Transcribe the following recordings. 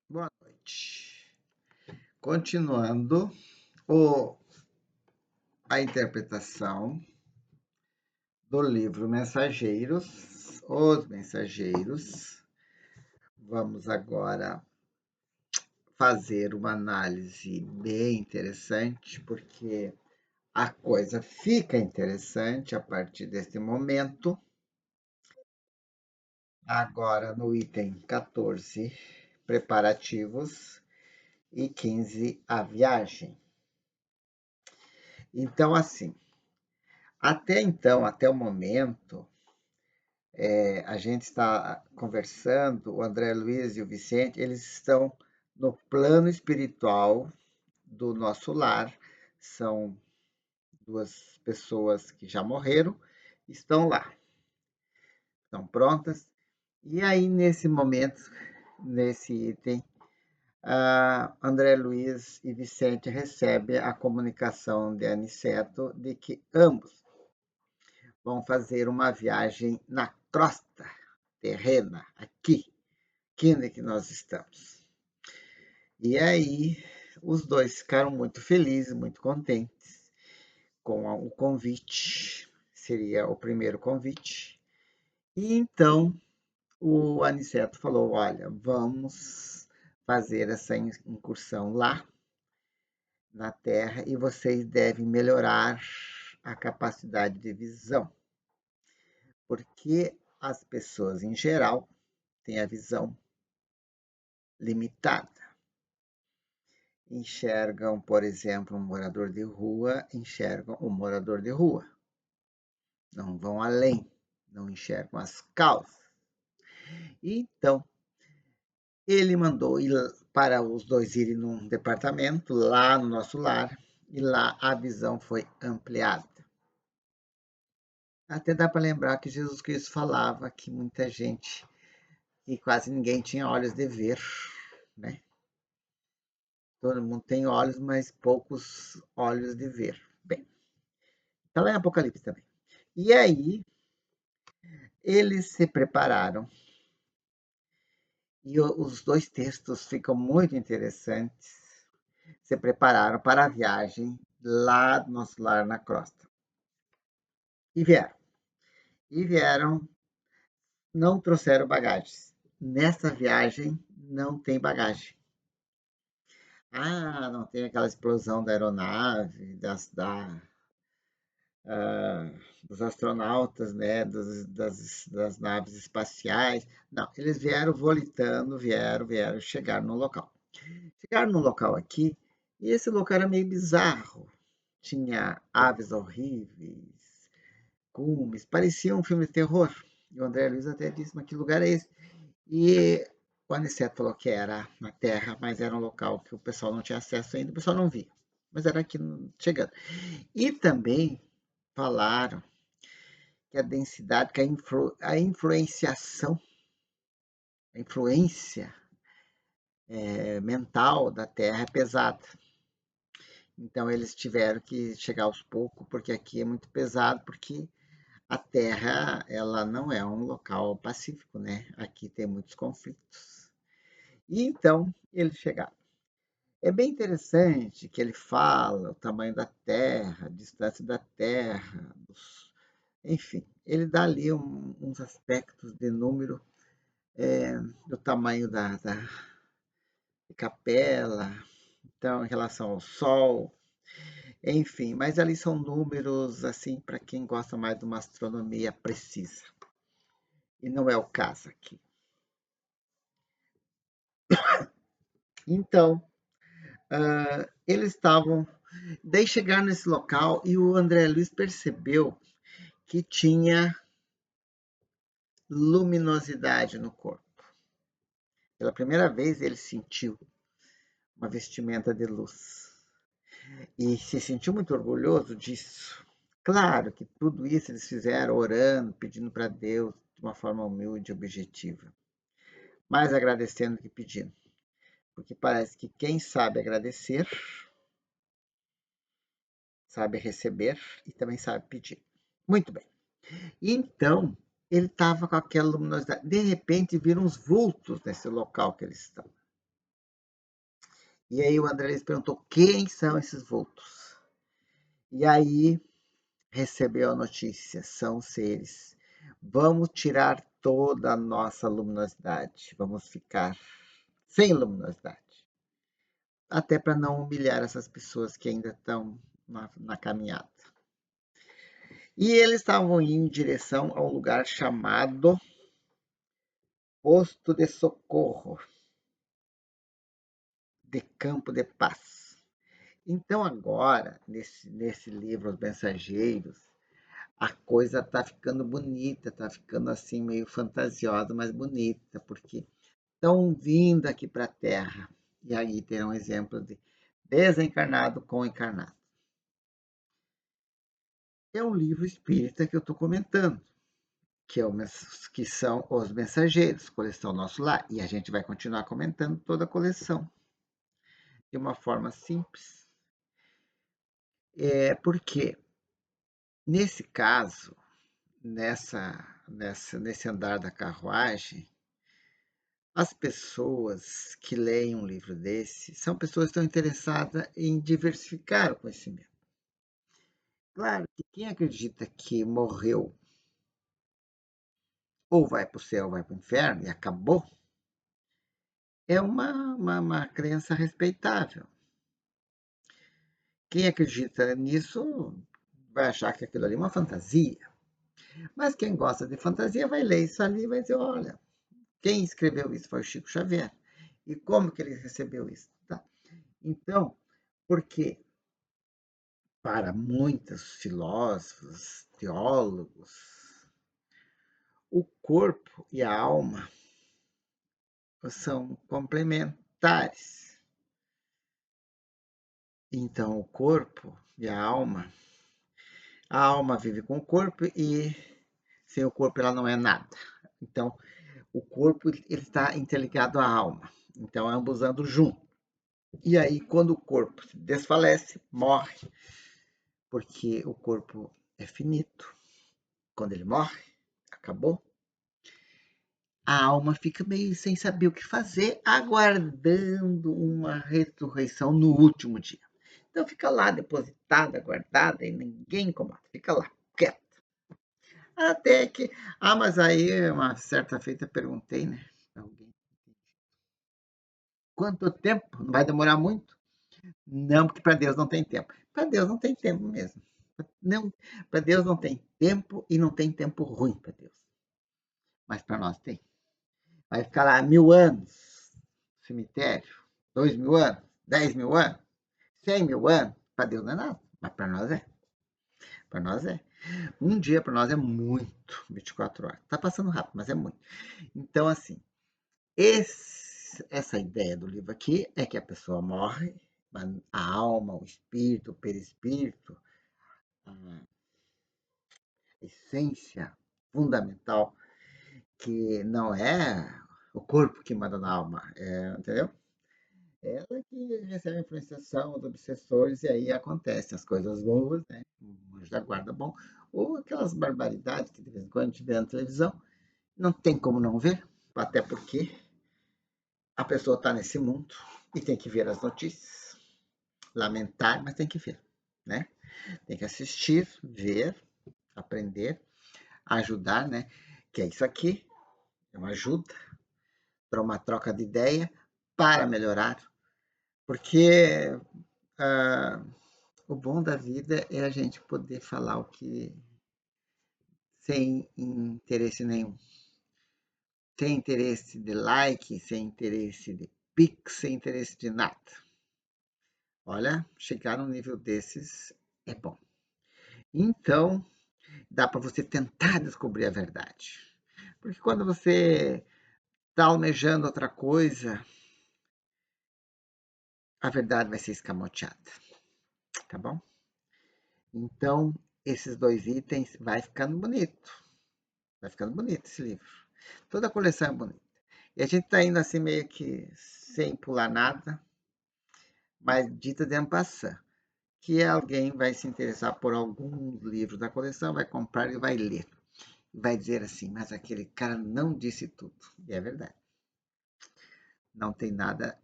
Boa noite. Continuando o, a interpretação do livro Mensageiros, Os Mensageiros. Vamos agora fazer uma análise bem interessante, porque a coisa fica interessante a partir desse momento. Agora no item 14, preparativos, e 15, a viagem. Então, assim, até então, até o momento, a gente está conversando, o André Luiz e o Vicente, eles estão no plano espiritual do nosso lar. São duas pessoas que já morreram, estão lá, estão prontas. E aí, nesse momento, nesse item, André Luiz e Vicente recebem a comunicação de Aniceto de que ambos vão fazer uma viagem na crosta terrena, aqui onde que nós estamos. E aí, os dois ficaram muito felizes, muito contentes com o convite, seria o primeiro convite. E então, o Aniceto falou: olha, vamos fazer essa incursão lá na Terra e vocês devem melhorar a capacidade de visão, porque as pessoas em geral têm a visão limitada. Enxergam, por exemplo, um morador de rua, enxergam um morador de rua. Não vão além, não enxergam as causas. Então, ele mandou ir para os dois irem num departamento lá no nosso lar, e lá a visão foi ampliada. Até dá para lembrar que Jesus Cristo falava que muita gente, e quase ninguém tinha olhos de ver, né? Todo mundo tem olhos, mas poucos olhos de ver. Bem, está lá em Apocalipse também. E aí, eles se prepararam, e os dois textos ficam muito interessantes. Se prepararam para a viagem lá do nosso lar na crosta. E vieram. E vieram, não trouxeram bagagens. Nessa viagem não tem bagagem. Não tem aquela explosão da aeronave, ah, dos astronautas, né, das naves espaciais. Não, eles vieram volitando, vieram, chegaram no local. Chegaram no local aqui, e esse local era meio bizarro. Tinha aves horríveis, cumes, parecia um filme de terror. E o André Luiz até disse, mas que lugar é esse? E o Aniceto falou que era na Terra, mas era um local que o pessoal não tinha acesso ainda, o pessoal não via. Mas era aqui chegando. E também falaram que a densidade, que a influenciação, a influência mental da Terra é pesada. Então eles tiveram que chegar aos poucos, porque aqui é muito pesado, porque a Terra ela não é um local pacífico, né? Aqui tem muitos conflitos. E então eles chegaram. É bem interessante que ele fala o tamanho da Terra, a distância da Terra, enfim, ele dá ali uns aspectos de número, do tamanho da capela, então em relação ao Sol, enfim, mas ali são números assim para quem gosta mais de uma astronomia precisa. E não é o caso aqui. Então, eles estavam. Daí chegaram nesse local e o André Luiz percebeu que tinha luminosidade no corpo. Pela primeira vez ele sentiu uma vestimenta de luz. E se sentiu muito orgulhoso disso. Claro que tudo isso eles fizeram orando, pedindo para Deus de uma forma humilde e objetiva. Mais agradecendo que pedindo. Porque parece que quem sabe agradecer, sabe receber e também sabe pedir. Muito bem. Então, ele estava com aquela luminosidade. De repente, viram uns vultos nesse local que eles estão. E aí o André Luiz perguntou quem são esses vultos. E aí recebeu a notícia, são seres. Vamos tirar toda a nossa luminosidade, vamos ficar sem luminosidade. Até para não humilhar essas pessoas que ainda estão na caminhada. E eles estavam indo em direção a um lugar chamado Posto de Socorro, de Campo de Paz. Então agora, nesse livro Os Mensageiros, a coisa está ficando bonita, está ficando assim meio fantasiosa, mas bonita, porque estão vindo aqui para a Terra. E aí tem um exemplo de desencarnado com encarnado. É um livro espírita que eu estou comentando, que são Os Mensageiros, coleção Nosso Lar. E a gente vai continuar comentando toda a coleção de uma forma simples. Porque, nesse caso, nesse andar da carruagem, as pessoas que leem um livro desse são pessoas que estão interessadas em diversificar o conhecimento. Claro que quem acredita que morreu ou vai para o céu ou vai para o inferno e acabou, é uma crença respeitável. Quem acredita nisso vai achar que aquilo ali é uma fantasia. Mas quem gosta de fantasia vai ler isso ali e vai dizer, olha, quem escreveu isso foi o Chico Xavier. E como que ele recebeu isso? Tá? Então, porque para muitos filósofos, teólogos, o corpo e a alma são complementares. Então, o corpo e a alma vive com o corpo e sem o corpo ela não é nada. Então, o corpo ele está interligado à alma. Então, ambos andam juntos. E aí, quando o corpo se desfalece, morre, porque o corpo é finito. Quando ele morre, acabou. A alma fica meio sem saber o que fazer, aguardando uma ressurreição no último dia. Então fica lá depositada, guardada, e ninguém incomoda. Fica lá, quieto. Até que. Ah, mas aí, uma certa feita, perguntei, né? Alguém. Quanto tempo? Não vai demorar muito? Não, porque para Deus não tem tempo. Para Deus não tem tempo mesmo. Não, para Deus não tem tempo e não tem tempo ruim para Deus. Mas para nós tem. Vai ficar lá 1000 anos, cemitério, 2000 anos, 10.000 anos, 100.000 anos. Para Deus não é nada, mas para nós é. Para nós é. Um dia para nós é muito, 24 horas. Tá passando rápido, mas é muito. Então, assim, essa ideia do livro aqui é que a pessoa morre, a alma, o espírito, o perispírito, a essência fundamental, que não é o corpo que manda na alma, entendeu? Ela que recebe a influenciação dos obsessores e aí acontecem as coisas boas, né? Um anjo da guarda bom, ou aquelas barbaridades que de vez em quando a gente vê na televisão, não tem como não ver, até porque a pessoa está nesse mundo e tem que ver as notícias, lamentar, mas tem que ver, né? Tem que assistir, ver, aprender, ajudar, né? Que é isso aqui, é uma ajuda para uma troca de ideia para melhorar, porque ah, o bom da vida é a gente poder falar o que sem interesse nenhum. Sem interesse de like, sem interesse de pix, sem interesse de nada. Olha, chegar num nível desses é bom. Então, dá para você tentar descobrir a verdade. Porque quando você está almejando outra coisa, a verdade vai ser escamoteada. Tá bom? Então, esses dois itens vai ficando bonito. Vai ficando bonito esse livro. Toda a coleção é bonita. E a gente está indo assim meio que sem pular nada, mas dita de en passant, que alguém vai se interessar por algum livro da coleção, vai comprar e vai ler. E vai dizer assim, mas aquele cara não disse tudo. E é verdade. Não tem nada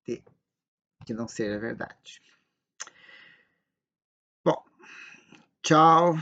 de que não seja verdade. Bom, tchau.